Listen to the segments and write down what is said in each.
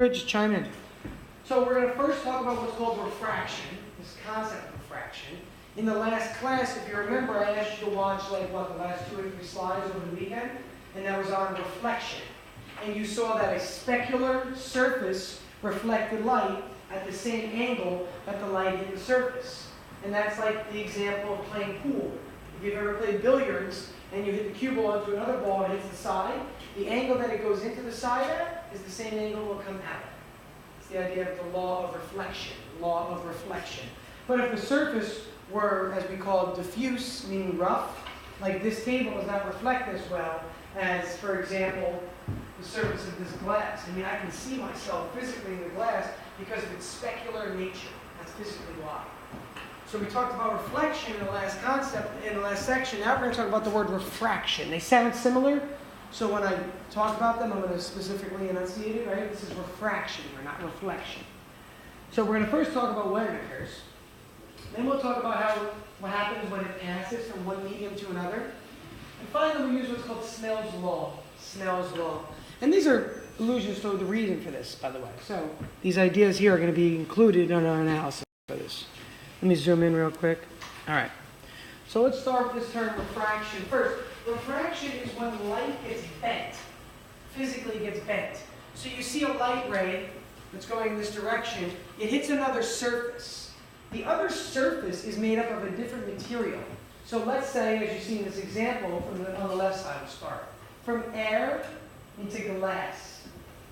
Just chime in. So we're going to first talk about what's called refraction, this concept of refraction. In the last class, if you remember, I asked you to watch the last 2 or 3 slides over the weekend, and that was on reflection. And you saw that a specular surface reflected light at the same angle that the light hit the surface. And that's like the example of playing pool. If you've ever played billiards and you hit the cue ball into another ball and it hits the side, the angle that it goes into the side at is the same angle it will come out. It's the idea of the law of reflection, But if the surface were, as we call it, diffuse, meaning rough, like this table does not reflect as well as, for example, the surface of this glass. I mean, I can see myself physically in the glass because of its specular nature. That's physically why. So we talked about reflection in the last concept, in the last section. Now we're going to talk about the word refraction. They sound similar, so when I talk about them, I'm going to specifically enunciate it, right? This is refraction, or not reflection. So we're going to first talk about when it occurs. Then we'll talk about what happens when it passes from one medium to another. And finally, we'll use what's called Snell's law. Snell's law. And these are allusions to the reason for this, by the way. So these ideas here are going to be included in our analysis for this. Let me zoom in real quick. All right. So let's start with this term refraction first. Refraction is when light gets bent, physically gets bent. So you see a light ray that's going in this direction. It hits another surface. The other surface is made up of a different material. So let's say, as you see in this example, on the left side, we'll start. From air into glass.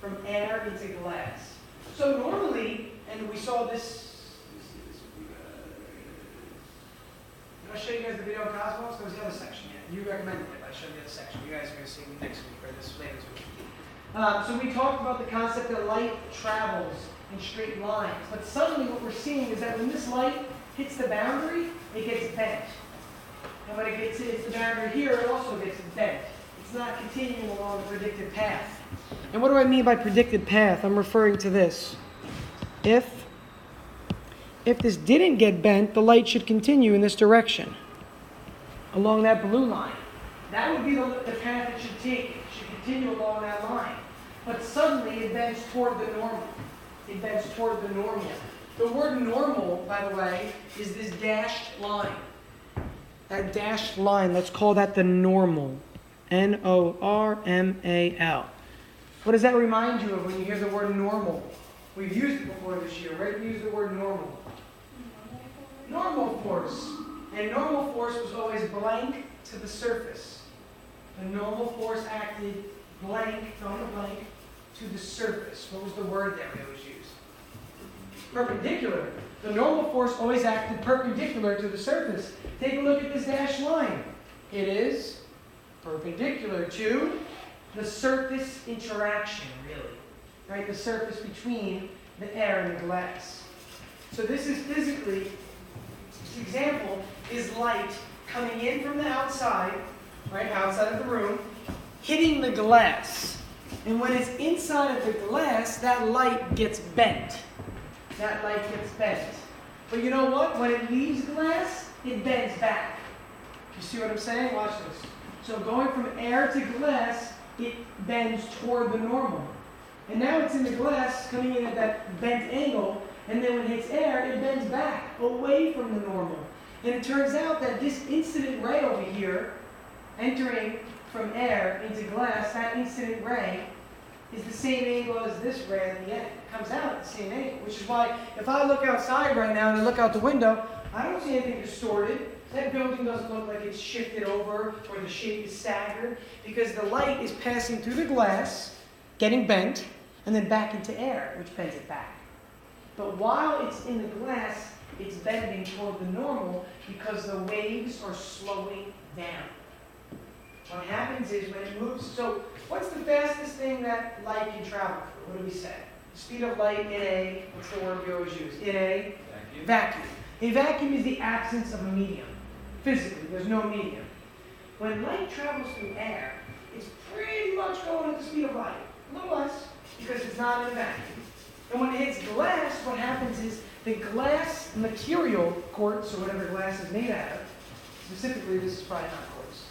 From air into glass. So normally, and we saw this, did I show you guys the video of Cosmos? That was the other section yet. You recommended it. I showed the other section. You guys are going to see me next week, or this later this week. So we talked about the concept that light travels in straight lines. But suddenly what we're seeing is that when this light hits the boundary, it gets bent. And when it hits the boundary here, it also gets bent. It's not continuing along the predicted path. And what do I mean by predicted path? I'm referring to this. If this didn't get bent, the light should continue in this direction, along that blue line. That would be the path it should take. It should continue along that line. But suddenly it bends toward the normal. It bends toward the normal. The word normal, by the way, is this dashed line. That dashed line, let's call that the normal. N-O-R-M-A-L. What does that remind you of when you hear the word normal? We've used it before this year, right? We used the word normal. Normal force. And normal force was always blank to the surface. The normal force acted blank, on the blank, to the surface. What was the word that we always used? Perpendicular. The normal force always acted perpendicular to the surface. Take a look at this dashed line. It is perpendicular to the surface interaction, really. Right? The surface between the air and the glass. So this is physically, this example is light coming in from the outside, right, outside of the room, hitting the glass. And when it's inside of the glass, that light gets bent. That light gets bent. But you know what? When it leaves glass, it bends back. You see what I'm saying? Watch this. So going from air to glass, it bends toward the normal. And now it's in the glass, coming in at that bent angle, and then when it hits air, it bends back, away from the normal. And it turns out that this incident ray over here, entering from air into glass, that incident ray is the same angle as this ray at the end. It comes out at the same angle, which is why if I look outside right now and I look out the window, I don't see anything distorted. That building doesn't look like it's shifted over or the shape is staggered, because the light is passing through the glass, getting bent, and then back into air, which bends it back. But while it's in the glass, it's bending toward the normal because the waves are slowing down. What happens is when it moves, so what's the fastest thing that light can travel through? What do we say? The speed of light in a, what's the word we always use? In a vacuum. A vacuum is the absence of a medium. Physically, there's no medium. When light travels through air, it's pretty much going at the speed of light. A little less, because it's not in a vacuum. And when it hits glass, what happens is the glass material, quartz or whatever glass is made out of, specifically this is probably not quartz,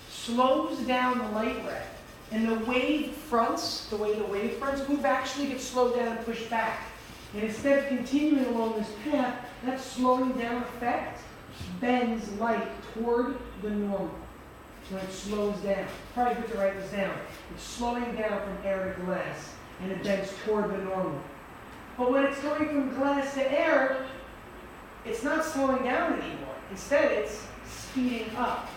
slows down the light ray. And the wave fronts, the way the wave fronts move, actually get slowed down and pushed back. And instead of continuing along this path, that slowing down effect bends light toward the normal. When it slows down. Probably good to write this down. It's slowing down from air to glass, and it bends toward the normal. But when it's going from glass to air, it's not slowing down anymore. Instead, it's speeding up.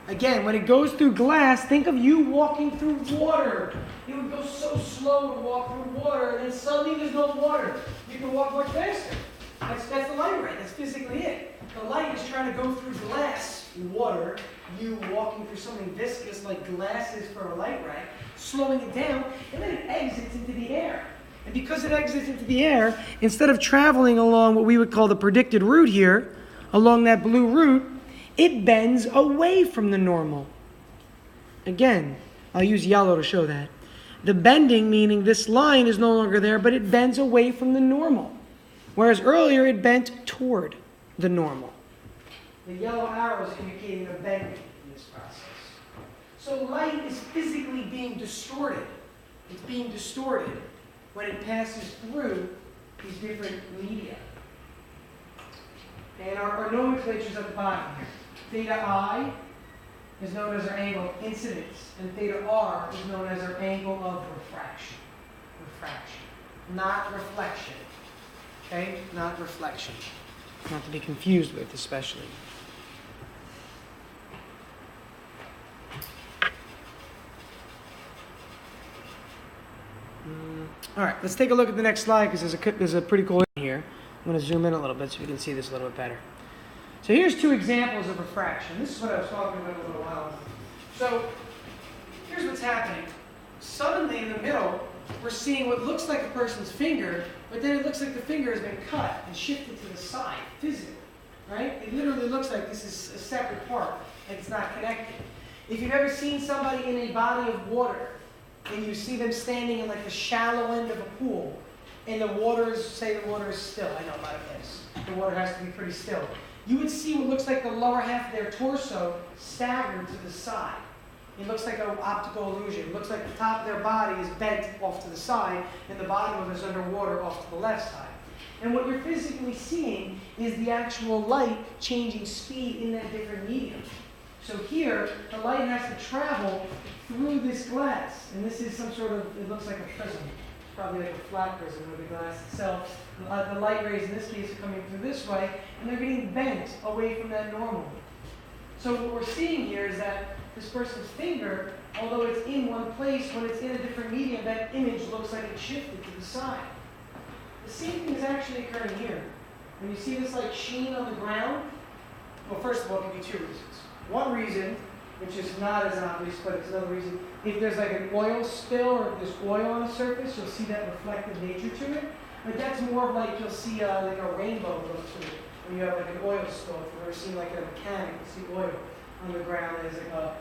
Again, when it goes through glass, think of you walking through water. It would go so slow to walk through water, and then suddenly there's no water. You can walk much faster. That's the light ray. That's physically it. The light is trying to go through glass, water, you walking through something viscous like glass is for a light ray, slowing it down, and then it exits into the air. And because it exits into the air, instead of traveling along what we would call the predicted route here, along that blue route, it bends away from the normal. Again, I'll use yellow to show that. The bending, meaning this line is no longer there, but it bends away from the normal. Whereas earlier it bent toward the normal. The yellow arrow is indicating a bending in this process. So light is physically being distorted. It's being distorted when it passes through these different media. And our nomenclature is at the bottom here. Theta I is known as our angle of incidence, and theta R is known as our angle of refraction. Refraction, not reflection. Okay? Not reflection. Not to be confused with, especially. All right, let's take a look at the next slide because there's a pretty cool in here. I'm going to zoom in a little bit so we can see this a little bit better. So here's two examples of refraction. This is what I was talking about a little while ago. So here's what's happening. Suddenly in the middle, we're seeing what looks like a person's finger, but then it looks like the finger has been cut and shifted to the side physically, right? It literally looks like this is a separate part and it's not connected. If you've ever seen somebody in a body of water and you see them standing in like the shallow end of a pool and the water is, say the water is still, I know about this, the water has to be pretty still. You would see what looks like the lower half of their torso staggered to the side. It looks like an optical illusion. It looks like the top of their body is bent off to the side and the bottom of it is underwater off to the left side. And what you're physically seeing is the actual light changing speed in that different medium. So here, the light has to travel through this glass. And this is some sort of, it looks like a prism. Probably like a flat prism with the glass itself. The light rays in this case are coming through this way, and they're getting bent away from that normal. So what we're seeing here is that this person's finger, although it's in one place, when it's in a different medium, that image looks like it shifted to the side. The same thing is actually occurring here. When you see this like sheen on the ground, well, first of all, it could be two reasons. One reason, which is not as obvious, but it's another reason, if there's like an oil spill or if there's oil on the surface, you'll see that reflective nature to it. But that's more of like you'll see like a rainbow look to it. When you have like an oil spill, if you've ever seen like a mechanic, you see oil on the ground, there's like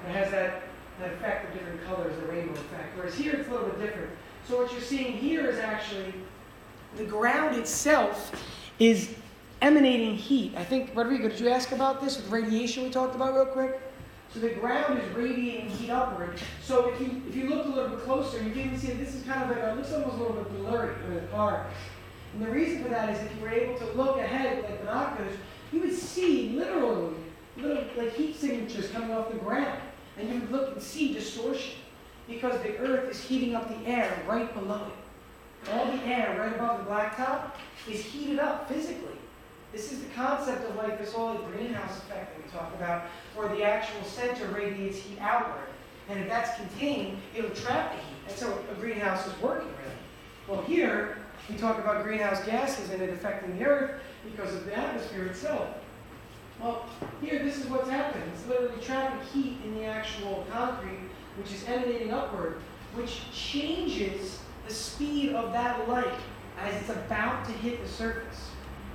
it has that effect of different colors, the rainbow effect. Whereas here it's a little bit different. So what you're seeing here is actually the ground itself is emanating heat. I think, Rodrigo, did you ask about this with radiation we talked about real quick? So the ground is radiating heat upward. So if you look a little bit closer, you can see that this is kind of like, it looks almost a little bit blurry with the particles. And the reason for that is if you were able to look ahead with like binoculars, you would see literally little like heat signatures coming off the ground. And you would look and see distortion because the earth is heating up the air right below it. All the air right above the blacktop is heated up physically. This is the concept of like this whole greenhouse effect that we talked about, where the actual center radiates heat outward. And if that's contained, it'll trap the heat. That's how a greenhouse is working, really. Well, here, we talk about greenhouse gases and it affecting the earth because of the atmosphere itself. Well, here, this is what's happening. It's literally trapping heat in the actual concrete, which is emanating upward, which changes the speed of that light as it's about to hit the surface.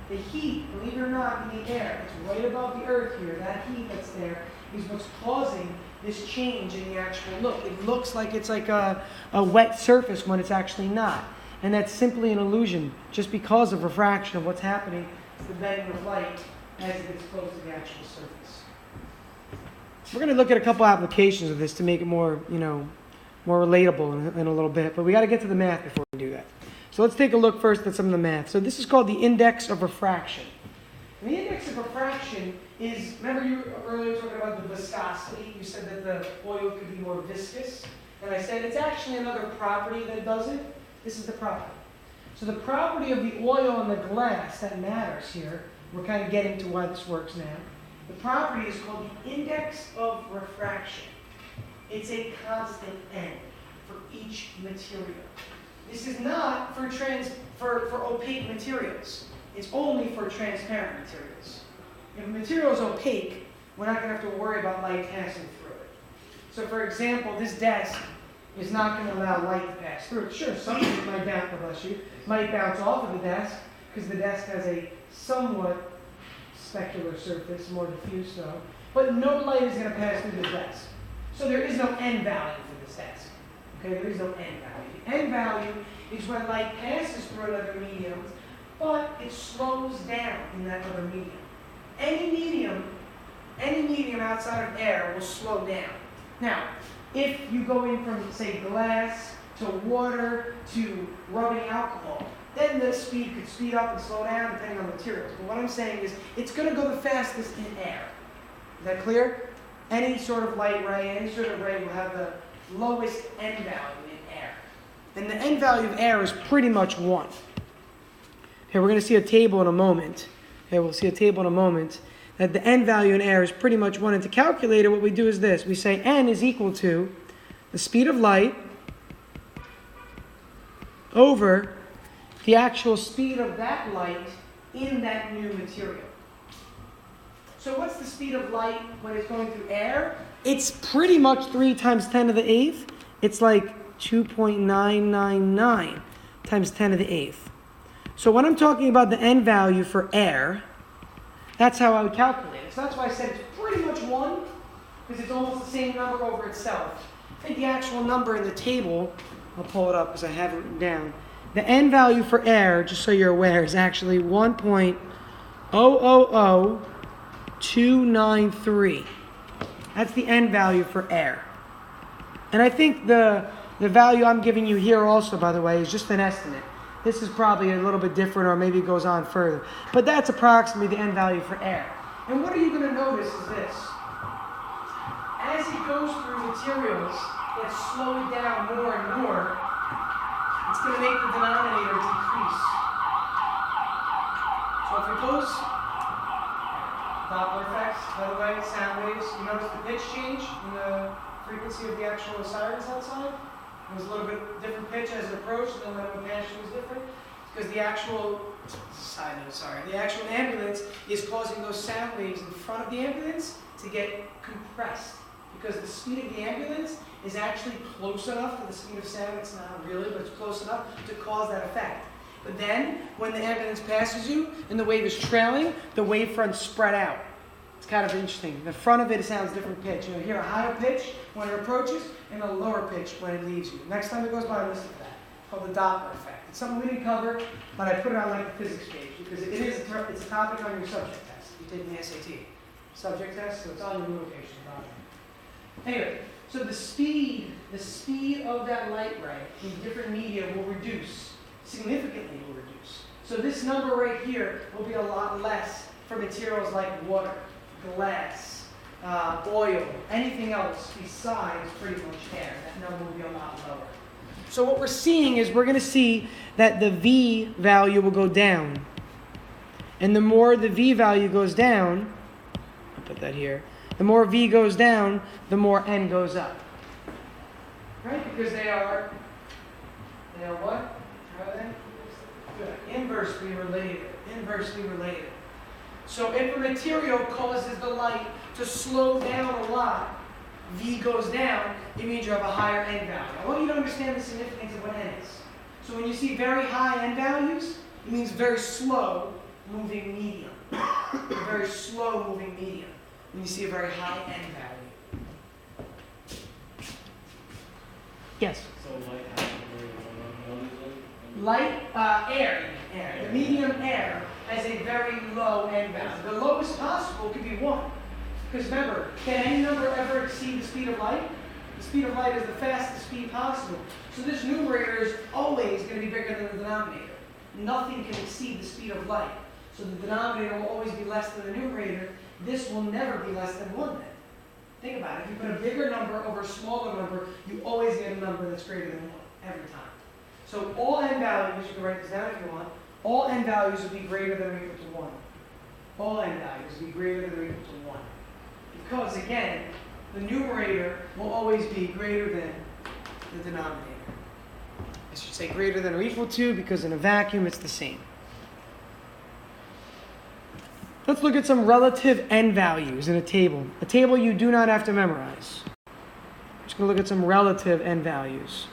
The heat, believe it or not, in the air, it's right above the earth here. That heat that's there is what's causing this change in the actual look. It looks like it's like a wet surface when it's actually not. And that's simply an illusion, just because of refraction of what's happening to the bending of light as it gets close to the actual surface. We're going to look at a couple applications of this to make it more, more relatable in a little bit. But we got to get to the math before we do that. So let's take a look first at some of the math. So this is called the index of refraction. And the index of refraction is, remember you earlier talking about the viscosity? You said that the oil could be more viscous. And I said it's actually another property that does it. This is the property. So the property of the oil and the glass that matters here, we're kind of getting to why this works now. The property is called the index of refraction. It's a constant n for each material. This is not for opaque materials. It's only for transparent materials. If a material is opaque, we're not going to have to worry about light passing through it. So for example, this desk is not going to allow light to pass through it. Sure, something might bounce off of the desk because the desk has a somewhat specular surface, more diffuse though. But no light is going to pass through the desk. So there is no n value for this desk. Okay, there is no n value. The n value is when light passes through another medium, but it slows down in that other medium. Any medium outside of air will slow down. Now, if you go in from, say, glass to water to rubbing alcohol, then the speed could speed up and slow down depending on the materials. But what I'm saying is it's going to go the fastest in air. Is that clear? Any sort of light ray, any sort of ray will have the lowest n value in air. And the n value of air is pretty much 1. Okay, we're going to see a table in a moment. Okay, we'll see a table in a moment. That the n value in air is pretty much 1. And to calculate it, what we do is this. We say n is equal to the speed of light over the actual speed of that light in that new material. So what's the speed of light when it's going through air? It's pretty much 3 times 10 to the 8th. It's like 2.999 times 10 to the 8th. So when I'm talking about the n value for air, that's how I would calculate it. So that's why I said it's pretty much 1, because it's almost the same number over itself. I think the actual number in the table, I'll pull it up because I have it written down. The n value for air, just so you're aware, is actually 1.000293. That's the n value for air. And I think the value I'm giving you here also, by the way, is just an estimate. This is probably a little bit different, or maybe it goes on further. But that's approximately the n value for air. And what are you going to notice is this. As it goes through materials that slow it down more and more, it's going to make the denominator decrease. So if it goes, Doppler effects, by the way, sound waves, you notice the pitch change in the frequency of the actual sirens outside? It was a little bit different pitch as it approached, and then when it passed, it was different. Because the actual, the actual ambulance is causing those sound waves in front of the ambulance to get compressed. Because the speed of the ambulance is actually close enough to the speed of sound, it's not really, but it's close enough to cause that effect. But then, when the ambulance passes you and the wave is trailing, the wavefronts spread out. It's kind of interesting. The front of it sounds different pitch. You'll hear a higher pitch when it approaches and a lower pitch when it leaves you. Next time it goes by, listen to that. It's called the Doppler effect. It's something we didn't cover, but I put it on like the physics page because it's a topic on your subject test. You're taking the SAT subject test, so it's on your notation. Anyway, so the speed of that light ray in different media will reduce, significantly will reduce. So this number right here will be a lot less for materials like water, glass, oil, anything else besides pretty much air. That number will be a lot lower. So what we're seeing is we're going to see that the V value will go down. And the more the V value goes down, I'll put that here, the more V goes down, the more N goes up. Right? Because they are what? How are they? Good. Inversely related. Inversely related. So if a material causes the light to slow down a lot, V goes down, it means you have a higher N value. I want you to understand the significance of what N is. So when you see very high N values, it means very slow moving medium. A very slow moving medium. When you see a very high N value. Yes? So light has a very low Air. The medium air has a very low N value. The lowest possible could be 1. Because remember, can any number ever exceed the speed of light? The speed of light is the fastest speed possible. So this numerator is always going to be bigger than the denominator. Nothing can exceed the speed of light. So the denominator will always be less than the numerator. This will never be less than 1 then. Think about it. If you put a bigger number over a smaller number, you always get a number that's greater than 1 every time. So all n values, you can write this down if you want, all n values will be greater than or equal to 1. All n values will be greater than or equal to 1. Because again, the numerator will always be greater than the denominator. I should say greater than or equal to, because in a vacuum it's the same. Let's look at some relative n values in a table you do not have to memorize. I'm just going to look at some relative n values.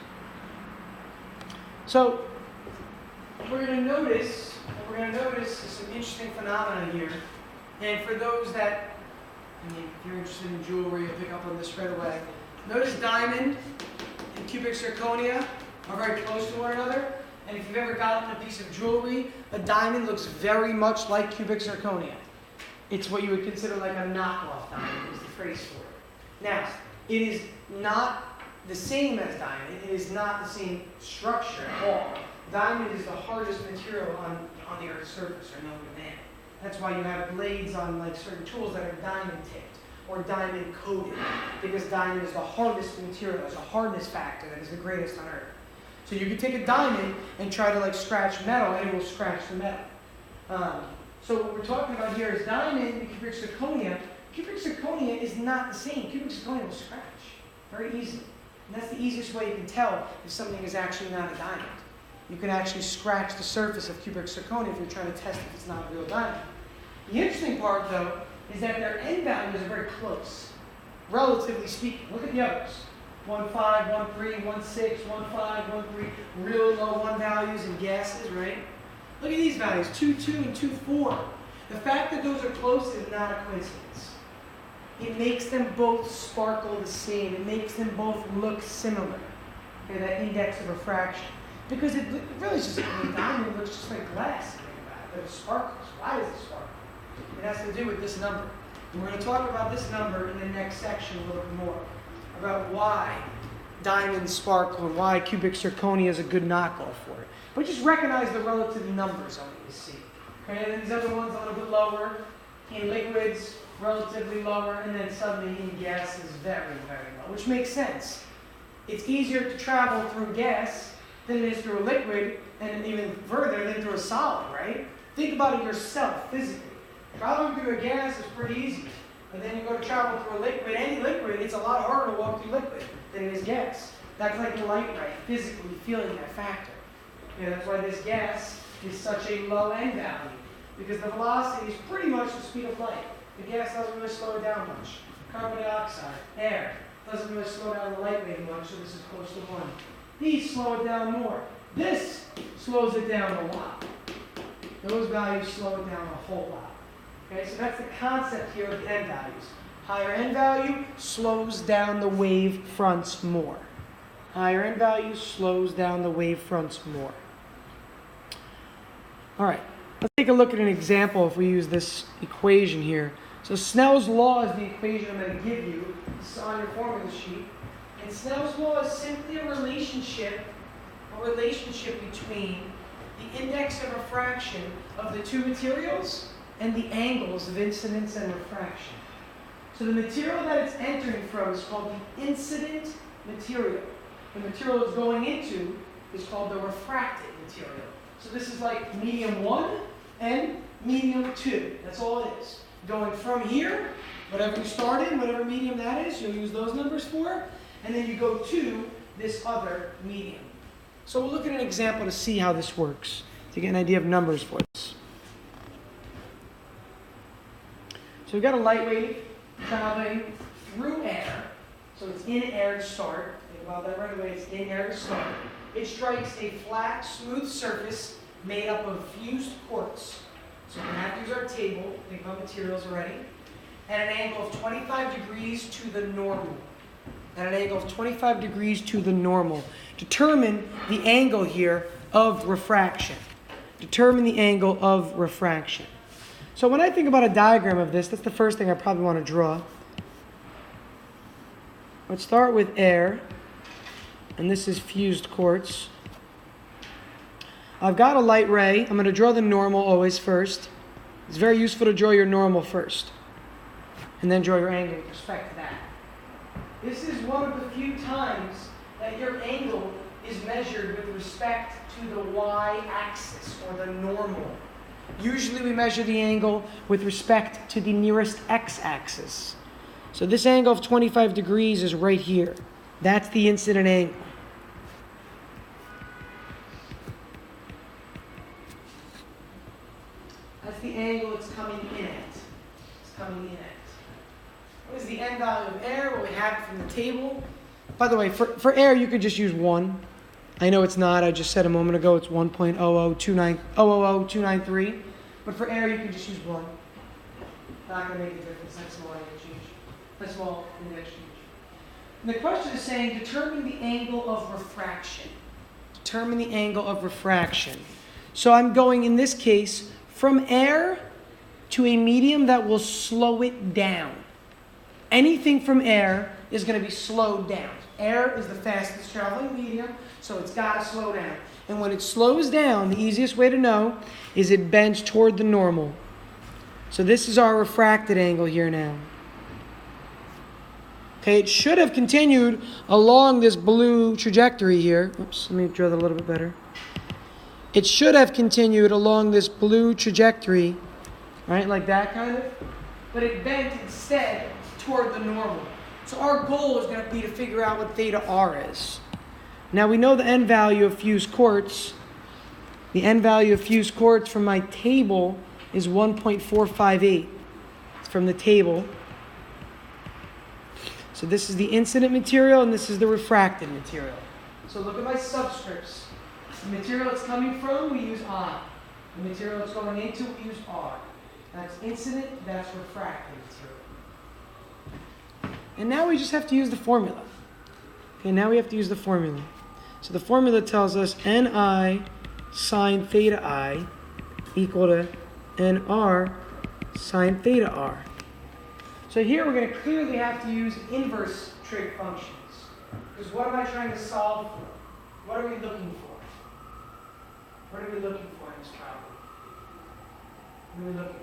So what we're going to notice is some interesting phenomena here. And for those that, if you're interested in jewelry, you'll pick up on this right away. Notice diamond and cubic zirconia are very close to one another. And if you've ever gotten a piece of jewelry, a diamond looks very much like cubic zirconia. It's what you would consider like a knockoff diamond, is the phrase for it. Now, it is not the same as diamond. It is not the same structure at all. Diamond is the hardest material on the Earth's surface, or known to man. That's why you have blades on like certain tools that are diamond tipped or diamond coated, because diamond is the hardest material. There's a hardness factor that is the greatest on Earth. So you can take a diamond and try to like scratch metal, and it will scratch the metal. So what we're talking about here is diamond and cubic zirconia. Cubic zirconia is not the same. Cubic zirconia will scratch very easily. And that's the easiest way you can tell if something is actually not a diamond. You can actually scratch the surface of cubic zirconia if you're trying to test if it's not a real diamond. The interesting part, though, is that their n values are very close, relatively speaking. Look at the others. 1, 5, 1, 3, 1, 6, 1, 5, 1, 3. Really low 1 values in gases, right? Look at these values, 2, 2, and 2, 4. The fact that those are close is not a coincidence. It makes them both sparkle the same. It makes them both look similar. Okay, that index of refraction. Because it really is just, diamond looks just like glass. But it sparkles. Why does it sparkle? It has to do with this number. And we're going to talk about this number in the next section a little bit more. About why diamonds sparkle and why cubic zirconia is a good knockoff for it. But just recognize the relative numbers on what you see. Okay, and then these other ones a little bit lower. In liquids, relatively lower. And then suddenly in gases, very, very low. Which makes sense. It's easier to travel through gas than it is through a liquid, and even further than through a solid, right? Think about it yourself, physically. Traveling through a gas is pretty easy. But then you go to travel through a liquid, any liquid, it's a lot harder to walk through liquid than it is gas. That's like the light ray, physically feeling that factor. And that's why this gas is such a low n value, because the velocity is pretty much the speed of light. The gas doesn't really slow it down much. Carbon dioxide, air, doesn't really slow down the light wave much, so this is close to 1. These slow it down more. This slows it down a lot. Those values slow it down a whole lot. Okay, so that's the concept here of the n values. Higher n value slows down the wave fronts more. Higher n value slows down the wave fronts more. All right, let's take a look at an example if we use this equation here. So Snell's law is the equation I'm going to give you. It's on your formula sheet. And Snell's law is simply a relationship between the index of refraction of the two materials and the angles of incidence and refraction. So the material that it's entering from is called the incident material. The material it's going into is called the refracted material. So this is like medium 1 and medium 2. That's all it is. Going from here, whatever you start in, whatever medium that is, you'll use those numbers for. And then you go to this other medium. So we'll look at an example to see how this works, to get an idea of numbers for this. So we've got a light wave traveling through air. So it's in air to start. Think about that right away. It's in air to start. It strikes a flat, smooth surface made up of fused quartz. So we're going to have to use our table. Think about materials already. At an angle of 25 degrees to the normal. At an angle of 25 degrees to the normal. Determine the angle here of refraction. Determine the angle of refraction. So when I think about a diagram of this, that's the first thing I probably want to draw. Let's start with air, and this is fused quartz. I've got a light ray. I'm going to draw the normal always first. It's very useful to draw your normal first, and then draw your angle with respect to that. This is one of the few times that your angle is measured with respect to the y-axis, or the normal. Usually we measure the angle with respect to the nearest x-axis. So this angle of 25 degrees is right here. That's the incident angle. That's the angle it's coming in at. It's coming in at. What is the end value of air? Well, we have it from the table. By the way, for air, you could just use 1. I know it's not. I just said a moment ago it's 1.00293. But for air, you can just use 1. Not going to make a difference. That's small change. That's small index change. And the question is saying, determine the angle of refraction. Determine the angle of refraction. So I'm going, in this case, from air to a medium that will slow it down. Anything from air is going to be slowed down. Air is the fastest traveling medium, so it's got to slow down. And when it slows down, the easiest way to know is it bends toward the normal. So this is our refracted angle here now. Okay, it should have continued along this blue trajectory here. Oops, let me draw that a little bit better. It should have continued along this blue trajectory, right, like that kind of. But it bent instead toward the normal. So our goal is going to be to figure out what theta r is. Now we know the end value of fused quartz. The end value of fused quartz from my table is 1.458. It's from the table. So this is the incident material and this is the refracted material. So look at my subscripts. The material it's coming from, we use I. The material it's going into, we use R. That's incident, that's refracted material. And now we just have to use the formula. Okay, now we have to use the formula. So the formula tells us Ni sine theta I equal to Nr sine theta R. So here we're going to clearly have to use inverse trig functions. Because what am I trying to solve for? What are we looking for? What are we looking for in this problem? What are we looking for?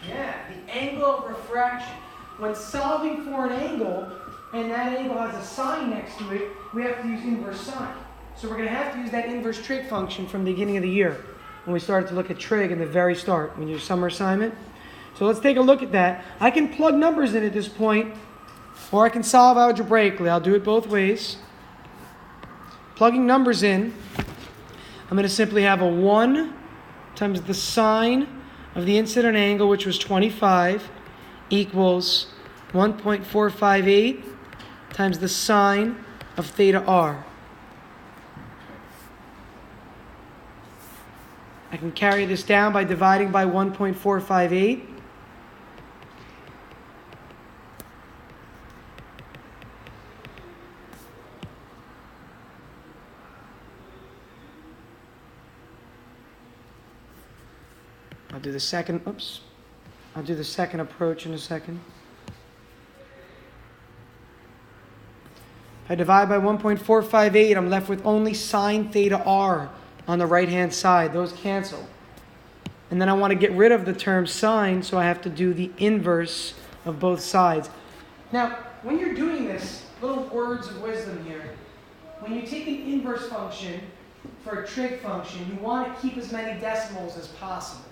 Yeah, the angle of refraction. When solving for an angle, and that angle has a sign next to it, we have to use inverse sine. So we're going to have to use that inverse trig function from the beginning of the year, when we started to look at trig in the very start, when your summer assignment. So let's take a look at that. I can plug numbers in at this point, or I can solve algebraically. I'll do it both ways. Plugging numbers in, I'm going to simply have a 1 times the sine of the incident angle, which was 25, equals 1.458 times the sine of theta r. I can carry this down by dividing by 1.458. I'll do the second approach in a second. If I divide by 1.458, I'm left with only sine theta r on the right-hand side. Those cancel. And then I want to get rid of the term sine, so I have to do the inverse of both sides. Now, when you're doing this, little words of wisdom here. When you take an inverse function for a trig function, you want to keep as many decimals as possible.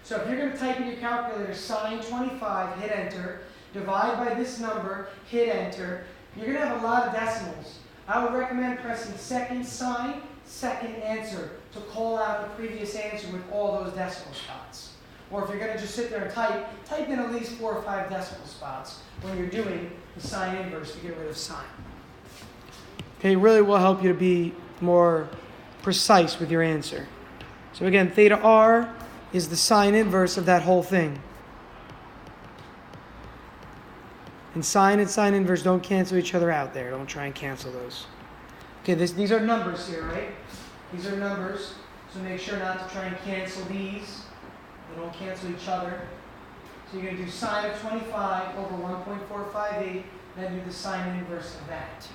So if you're going to type in your calculator sine 25, hit enter, divide by this number, hit enter, you're going to have a lot of decimals. I would recommend pressing second sign, second answer to call out the previous answer with all those decimal spots. Or if you're going to just sit there and type in at least 4 or 5 decimal spots when you're doing the sine inverse to get rid of sine. Okay, it really will help you to be more precise with your answer. So again, theta r is the sine inverse of that whole thing. And sine inverse don't cancel each other out there. Don't try and cancel those. Okay, these are numbers here, right? These are numbers. So make sure not to try and cancel these. They don't cancel each other. So you're going to do sine of 25 over 1.458, then do the sine inverse of that.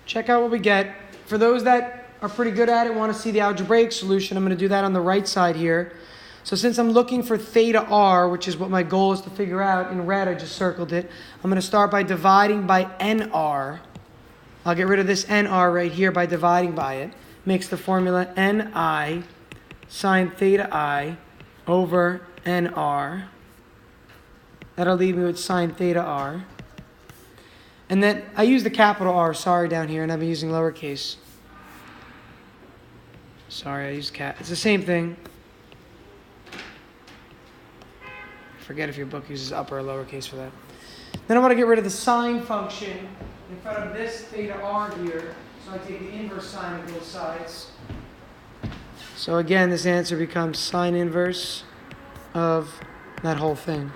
Check out what we get. For those that are pretty good at it, want to see the algebraic solution, I'm going to do that on the right side here. So since I'm looking for theta r, which is what my goal is to figure out, in red I just circled it, I'm going to start by dividing by nr. I'll get rid of this nr right here by dividing by it. Makes the formula ni sine theta I over nr. That'll leave me with sine theta r. And then I use the capital R, sorry, down here, and I've been using lowercase. Sorry, I used cat. It's the same thing. Forget if your book uses upper or lowercase for that. Then I want to get rid of the sine function in front of this theta r here. So I take the inverse sine of both sides. So again, this answer becomes sine inverse of that whole thing.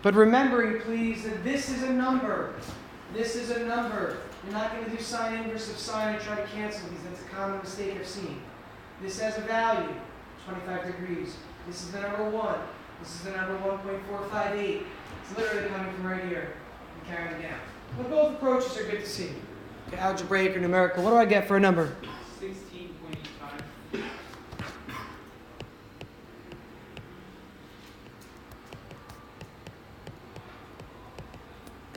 But remembering, please, that this is a number. This is a number. You're not going to do sine inverse of sine and try to cancel these. That's a common mistake I've seen. This has a value, 25 degrees. This is the number 1. This is the number 1.458. It's literally coming from right here and carrying it down. But both approaches are good to see. Okay, algebraic or numerical. What do I get for a number? 16.5.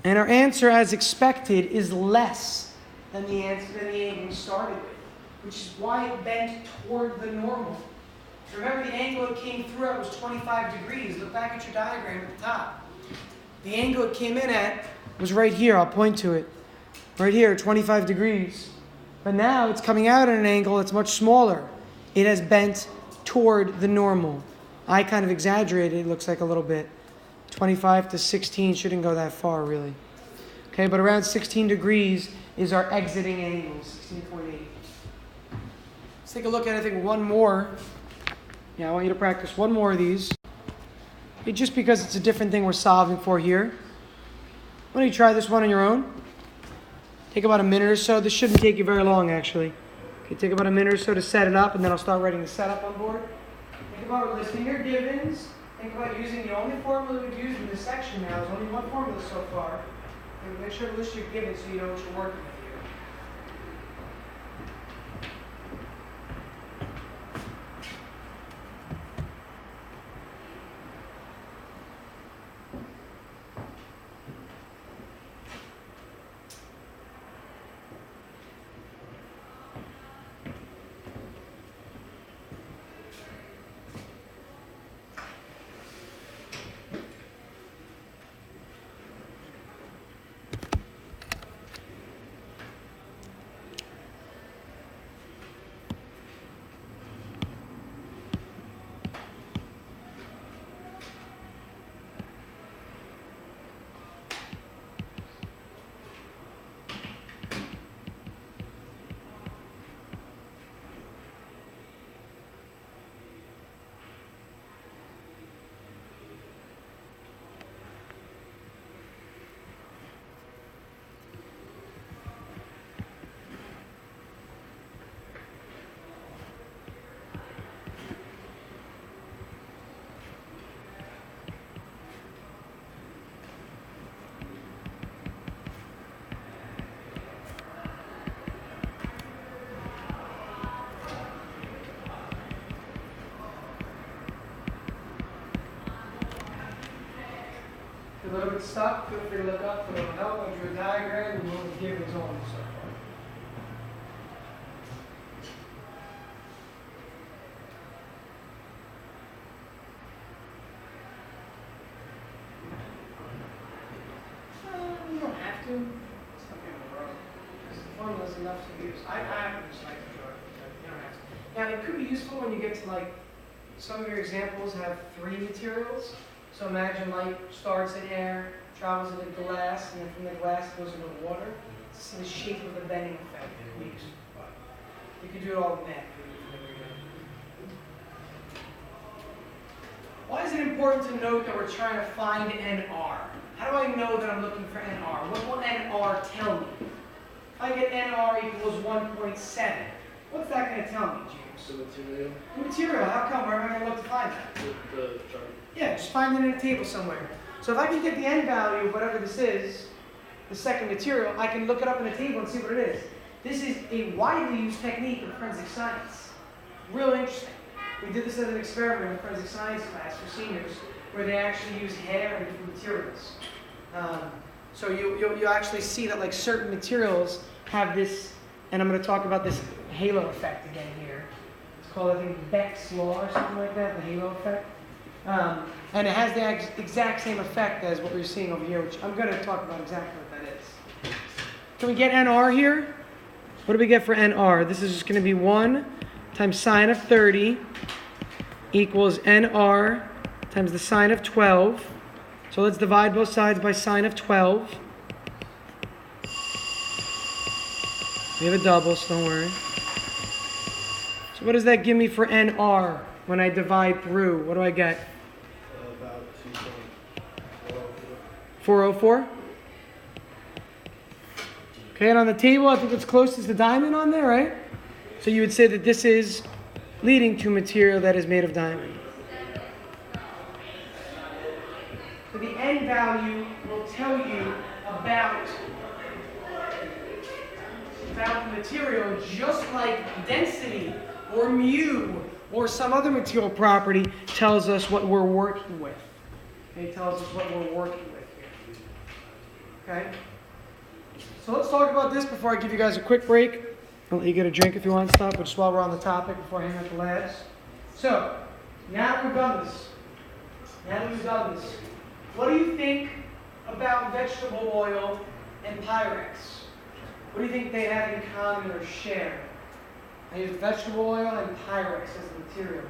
And our answer, as expected, is less than the answer than the angle we started with, which is why it bent toward the normal. Remember, the angle it came through at was 25 degrees. Look back at your diagram at the top. The angle it came in at was right here. I'll point to it. Right here, 25 degrees. But now it's coming out at an angle that's much smaller. It has bent toward the normal. I kind of exaggerated, it looks like a little bit. 25 to 16 shouldn't go that far, really. Okay, but around 16 degrees is our exiting angle, 16.8. Let's take a look at, I think, one more. Yeah, I want you to practice one more of these. Okay, just because it's a different thing we're solving for here. Why don't you try this one on your own? Take about a minute or so. This shouldn't take you very long, actually. Okay, take about a minute or so to set it up, and then I'll start writing the setup on board. Think about listing your givens. Think about using the only formula we've used in this section now. There's only one formula so far. And make sure to list your givens so you know what you're working with here. If you're a little bit stuck, feel free to look up for a little help. I drew a diagram and we'll give it on so far. You don't have to. It's not the end of the world. Because the formula is enough to use. I happen to just like to draw it, but you don't have to. Now, it could be useful when you get to, like, some of your examples have 3 materials. So imagine light starts in air, travels into glass, and then from the glass it goes into water. To see the shape of the bending effect. You can do it all with math. Why is it important to note that we're trying to find NR? How do I know that I'm looking for NR? What will NR tell me? If I get NR equals 1.7, what's that going to tell me, James? The material. The material. How come? Where am I going to look to find that? The chart. Yeah, just find it in a table somewhere. So if I can get the N value of whatever this is, the second material, I can look it up in a table and see what it is. This is a widely used technique in forensic science. Real interesting. We did this as an experiment in forensic science class for seniors, where they actually use hair and different materials. So you'll actually see that like certain materials have this, and I'm going to talk about this halo effect again here. It's called, I think, Beck's law or something like that, the halo effect. And it has the exact same effect as what we're seeing over here, which I'm going to talk about exactly what that is. Can we get NR here? What do we get for NR? This is just going to be 1 times sine of 30 equals NR times the sine of 12. So let's divide both sides by sine of 12. We have a double, so don't worry. So what does that give me for NR when I divide through? What do I get? About 2.404. 404? Okay, and on the table, I think it's closest to diamond on there, right? So you would say that this is leading to material that is made of diamond. So the N value will tell you about the material, just like density or mu or some other material property tells us what we're working with. Okay, it tells us what we're working with here. Okay? So let's talk about this before I give you guys a quick break. I'll let you get a drink if you want to stop, but just while we're on the topic before I hang out the labs. So, now that we've done this, what do you think about vegetable oil and Pyrex? What do you think they have in common or share? I use vegetable oil and Pyrex as the material.